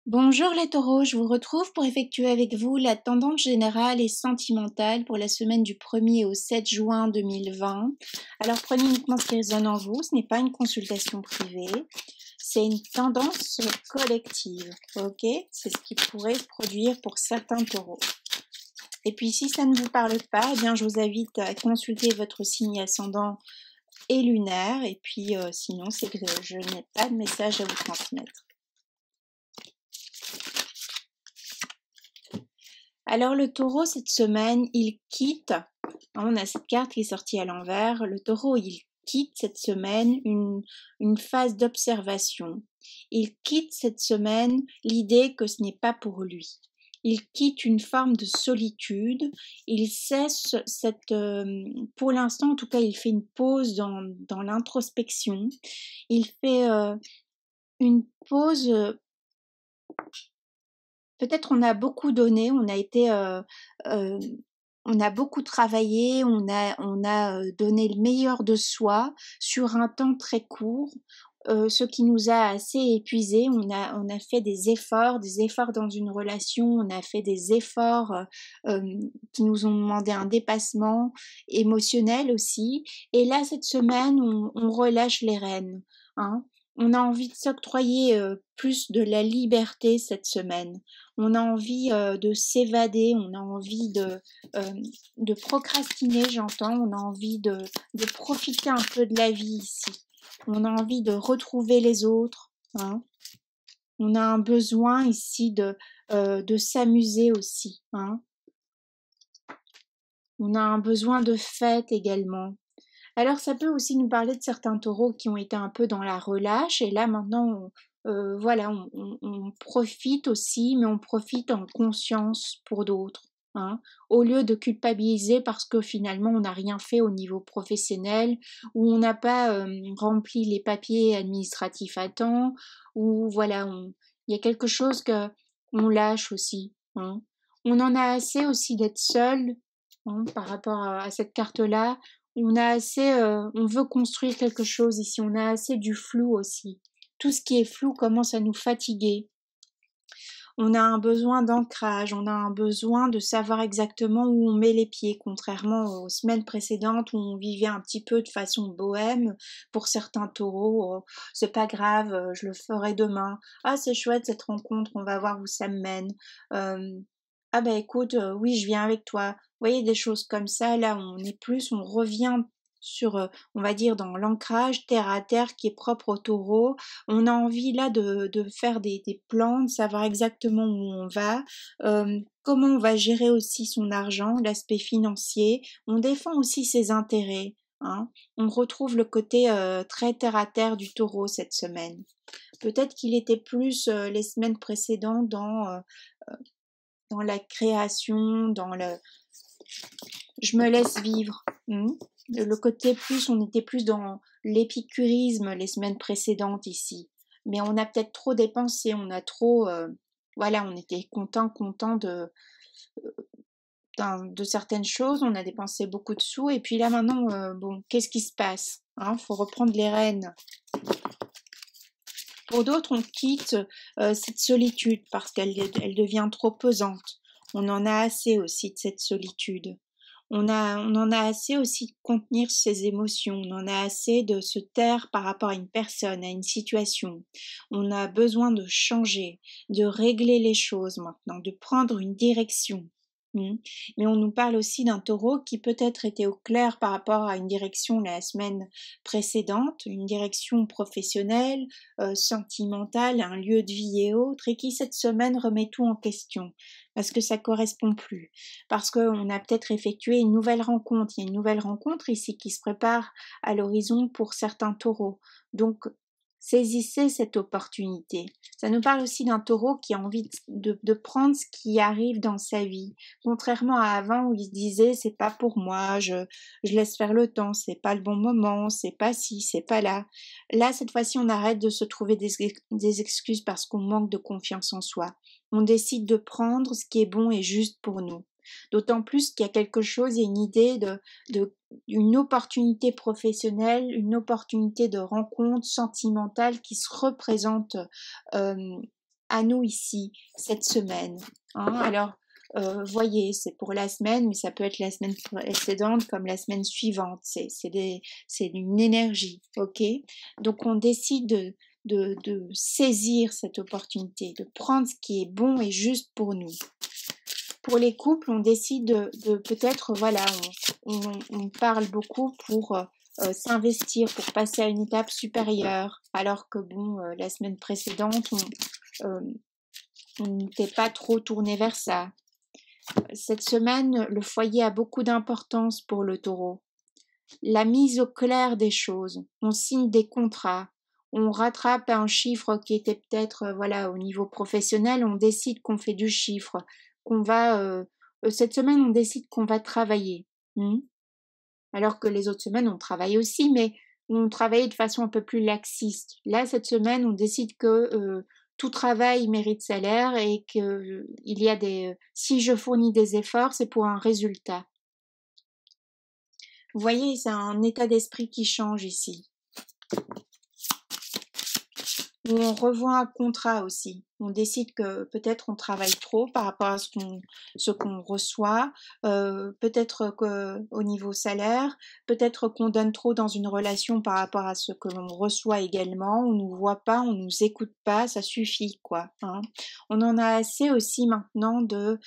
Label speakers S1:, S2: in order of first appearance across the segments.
S1: Bonjour les taureaux, je vous retrouve pour effectuer avec vous la tendance générale et sentimentale pour la semaine du 1er au 7 juin 2020. Alors prenez uniquement ce qui résonne en vous, ce n'est pas une consultation privée, c'est une tendance collective, ok? C'est ce qui pourrait se produire pour certains taureaux. Et puis si ça ne vous parle pas, eh bien je vous invite à consulter votre signe ascendant et lunaire, et puis sinon c'est que je n'ai pas de message à vous transmettre. Alors le taureau, cette semaine, il quitte, on a cette carte qui est sortie à l'envers, le taureau, il quitte cette semaine une phase d'observation. Il quitte cette semaine l'idée que ce n'est pas pour lui. Il quitte une forme de solitude, il cesse pour l'instant en tout cas, il fait une pause dans l'introspection, il fait une pause. Peut-être on a beaucoup donné, on a beaucoup travaillé, on a donné le meilleur de soi sur un temps très court, ce qui nous a assez épuisés. On a fait des efforts dans une relation, on a fait des efforts, qui nous ont demandé un dépassement émotionnel aussi. Et là, cette semaine, on relâche les rênes, hein. On a envie de s'octroyer, plus de la liberté cette semaine. On a envie, de s'évader, on a envie de procrastiner, j'entends, on a envie de profiter un peu de la vie ici. On a envie de retrouver les autres, hein. On a un besoin ici de s'amuser aussi, hein. On a un besoin de fête également. Alors ça peut aussi nous parler de certains taureaux qui ont été un peu dans la relâche et là maintenant voilà, on profite aussi, mais on profite en conscience pour d'autres, hein. Au lieu de culpabiliser parce que finalement on n'a rien fait au niveau professionnel, ou on n'a pas rempli les papiers administratifs à temps, ou voilà, il y a quelque chose que on lâche aussi, hein. On en a assez aussi d'être seul, hein, par rapport à cette carte-là. On a assez, on veut construire quelque chose ici, on a assez du flou aussi. Tout ce qui est flou commence à nous fatiguer. On a un besoin d'ancrage, on a un besoin de savoir exactement où on met les pieds, contrairement aux semaines précédentes où on vivait un petit peu de façon bohème. Pour certains taureaux, c'est pas grave, je le ferai demain. Ah, c'est chouette cette rencontre, on va voir où ça me mène. Ah ben écoute, oui, je viens avec toi. Vous voyez, des choses comme ça, là, on revient sur, on va dire, dans l'ancrage terre à terre qui est propre au taureau. On a envie là de faire des plans, de savoir exactement où on va, comment on va gérer aussi son argent, l'aspect financier. On défend aussi ses intérêts, hein. On retrouve le côté très terre à terre du taureau cette semaine. Peut-être qu'il était plus les semaines précédentes dans la création, dans le je me laisse vivre. Le côté plus, on était plus dans l'épicurisme les semaines précédentes ici. Mais on a peut-être trop dépensé, on a trop, voilà, on était content de certaines choses, on a dépensé beaucoup de sous, et puis là maintenant, bon, qu'est-ce qui se passe, hein? Faut reprendre les rênes. Pour d'autres, on quitte cette solitude parce qu'elle devient trop pesante. On en a assez aussi de cette solitude. On en a assez aussi de contenir ses émotions. On en a assez de se taire par rapport à une personne, à une situation. On a besoin de changer, de régler les choses maintenant, de prendre une direction. Mais on nous parle aussi d'un taureau qui peut-être était au clair par rapport à une direction la semaine précédente, une direction professionnelle, sentimentale, un lieu de vie et autres, et qui cette semaine remet tout en question parce que ça correspond plus, parce qu'on a peut-être effectué une nouvelle rencontre. Il y a une nouvelle rencontre ici qui se prépare à l'horizon pour certains taureaux. Donc saisissez cette opportunité. Ça nous parle aussi d'un taureau qui a envie de prendre ce qui arrive dans sa vie. Contrairement à avant où il se disait c'est pas pour moi, je laisse faire le temps, c'est pas le bon moment, c'est pas ci, c'est pas là. Là, cette fois-ci, on arrête de se trouver des excuses parce qu'on manque de confiance en soi. On décide de prendre ce qui est bon et juste pour nous. D'autant plus qu'il y a quelque chose, il y a une idée une opportunité professionnelle, une opportunité de rencontre sentimentale qui se représente à nous ici, cette semaine, hein. Alors, voyez, c'est pour la semaine, mais ça peut être la semaine précédente comme la semaine suivante. C'est une énergie, ok? Donc on décide de saisir cette opportunité, de prendre ce qui est bon et juste pour nous. Pour les couples, on décide de peut-être, voilà, on parle beaucoup pour s'investir, pour passer à une étape supérieure, alors que bon, la semaine précédente, euh, on n'était pas trop tourné vers ça. Cette semaine, le foyer a beaucoup d'importance pour le taureau. La mise au clair des choses, on signe des contrats, on rattrape un chiffre qui était peut-être, voilà, au niveau professionnel, on décide qu'on fait du chiffre, qu'on va, cette semaine, on décide qu'on va travailler. Alors que les autres semaines, on travaille aussi, mais on travaille de façon un peu plus laxiste. Là, cette semaine, on décide que tout travail mérite salaire et que il y a si je fournis des efforts, c'est pour un résultat. Vous voyez, c'est un état d'esprit qui change ici. On revoit un contrat aussi. On décide que peut-être on travaille trop par rapport à ce qu'on reçoit, peut-être qu'au niveau salaire, peut-être qu'on donne trop dans une relation par rapport à ce que l'on reçoit également. On nous voit pas, on nous écoute pas, ça suffit quoi. Hein. On en a assez aussi maintenant de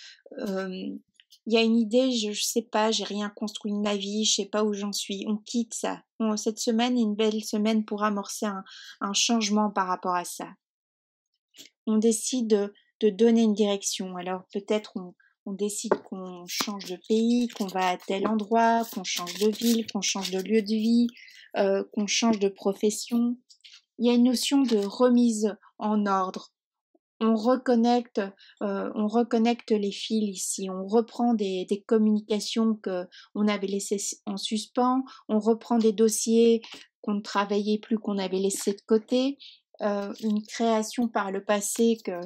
S1: il y a une idée, je sais pas, j'ai rien construit de ma vie, je sais pas où j'en suis. On quitte ça. Cette semaine est une belle semaine pour amorcer un changement par rapport à ça. On décide de donner une direction. Alors peut-être on décide qu'on change de pays, qu'on va à tel endroit, qu'on change de ville, qu'on change de lieu de vie, qu'on change de profession. Il y a une notion de remise en ordre. On reconnecte les fils ici, on reprend des communications qu'on avait laissées en suspens, on reprend des dossiers qu'on ne travaillait plus, qu'on avait laissés de côté, une création par le passé que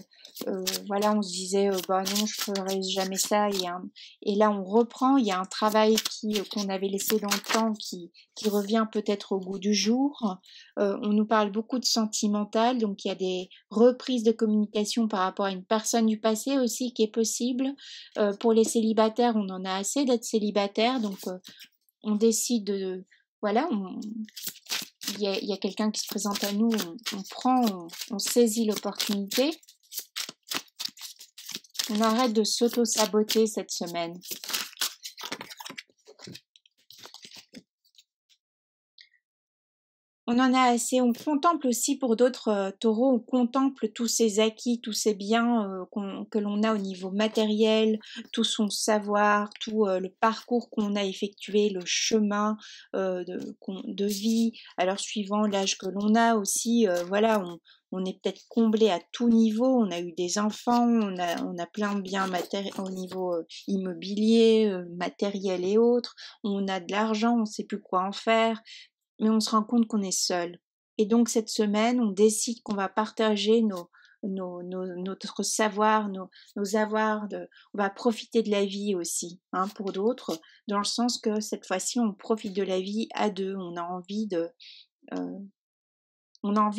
S1: voilà, on se disait bah non, je ferai jamais ça et là on reprend, il y a un travail qu'on avait laissé dans le temps qui revient peut-être au goût du jour. On nous parle beaucoup de sentimental, donc il y a des reprises de communication par rapport à une personne du passé aussi qui est possible. Pour les célibataires, on en a assez d'être célibataire, donc on décide de voilà, il y a quelqu'un qui se présente à nous, on prend, on saisit l'opportunité. On arrête de s'auto-saboter cette semaine. On en a assez, on contemple aussi pour d'autres taureaux, on contemple tous ces acquis, tous ces biens que l'on a au niveau matériel, tout son savoir, tout le parcours qu'on a effectué, le chemin de vie. Alors suivant l'âge que l'on a aussi, voilà, on est peut-être comblé à tout niveau, on a eu des enfants, on a plein de biens au niveau immobilier, matériel et autres, on a de l'argent, on ne sait plus quoi en faire, mais on se rend compte qu'on est seul. Et donc cette semaine, on décide qu'on va partager notre savoir, nos avoirs, on va profiter de la vie aussi, hein, pour d'autres, dans le sens que cette fois-ci, on profite de la vie à deux, on a envie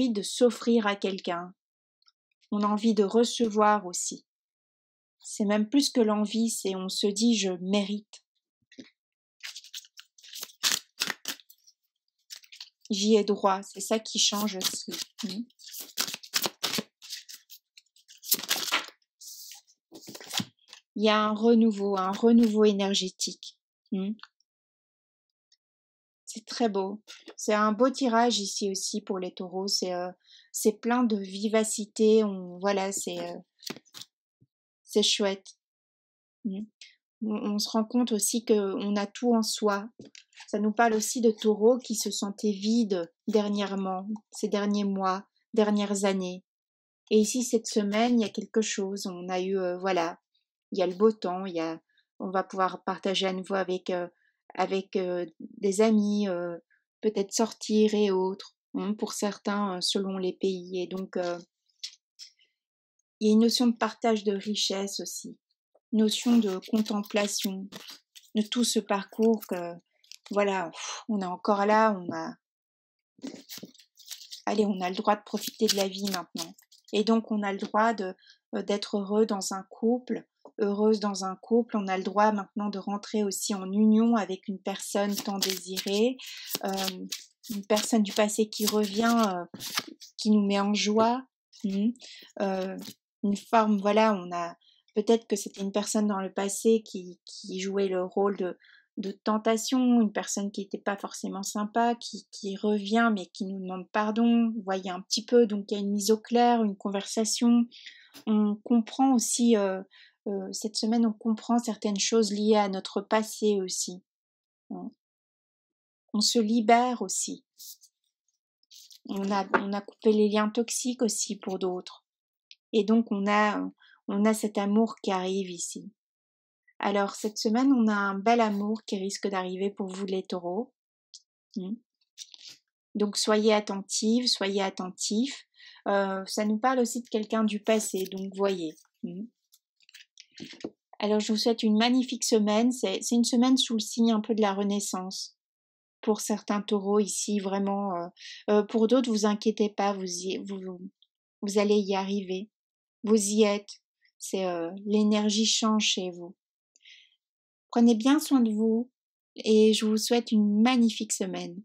S1: de s'offrir à quelqu'un, on a envie de recevoir aussi. C'est même plus que l'envie, c'est on se dit je mérite. J'y ai droit, c'est ça qui change aussi. Il y a un renouveau énergétique. C'est très beau. C'est un beau tirage ici aussi pour les taureaux. C'est plein de vivacité. Voilà, c'est chouette. On se rend compte aussi qu'on a tout en soi. Ça nous parle aussi de taureaux qui se sentaient vides dernièrement, ces derniers mois, dernières années. Et ici, cette semaine, il y a quelque chose. On a eu, voilà, il y a le beau temps, on va pouvoir partager à nouveau avec des amis, peut-être sortir et autres, pour certains, selon les pays. Et donc, il y a une notion de partage de richesse aussi, notion de contemplation de tout ce parcours que, voilà, on est encore là, on a le droit de profiter de la vie maintenant. Et donc on a le droit d'être heureux dans un couple, heureuse dans un couple. On a le droit maintenant de rentrer aussi en union avec une personne tant désirée, une personne du passé qui revient, qui nous met en joie. Euh, une forme, voilà, on a peut-être que c'était une personne dans le passé qui jouait le rôle de tentation, une personne qui n'était pas forcément sympa, qui revient mais qui nous demande pardon. Vous voyez un petit peu, donc il y a une mise au clair, une conversation. On comprend aussi, cette semaine, on comprend certaines choses liées à notre passé aussi. On se libère aussi. On a coupé les liens toxiques aussi pour d'autres. Et donc on a cet amour qui arrive ici. Alors cette semaine, on a un bel amour qui risque d'arriver pour vous les taureaux. Donc soyez attentives, soyez attentifs. Ça nous parle aussi de quelqu'un du passé, donc voyez. Alors je vous souhaite une magnifique semaine. C'est une semaine sous le signe un peu de la renaissance. Pour certains taureaux ici, vraiment. Pour d'autres, vous inquiétez pas, vous allez y arriver. Vous y êtes. C'est l'énergie change chez vous. Prenez bien soin de vous et je vous souhaite une magnifique semaine.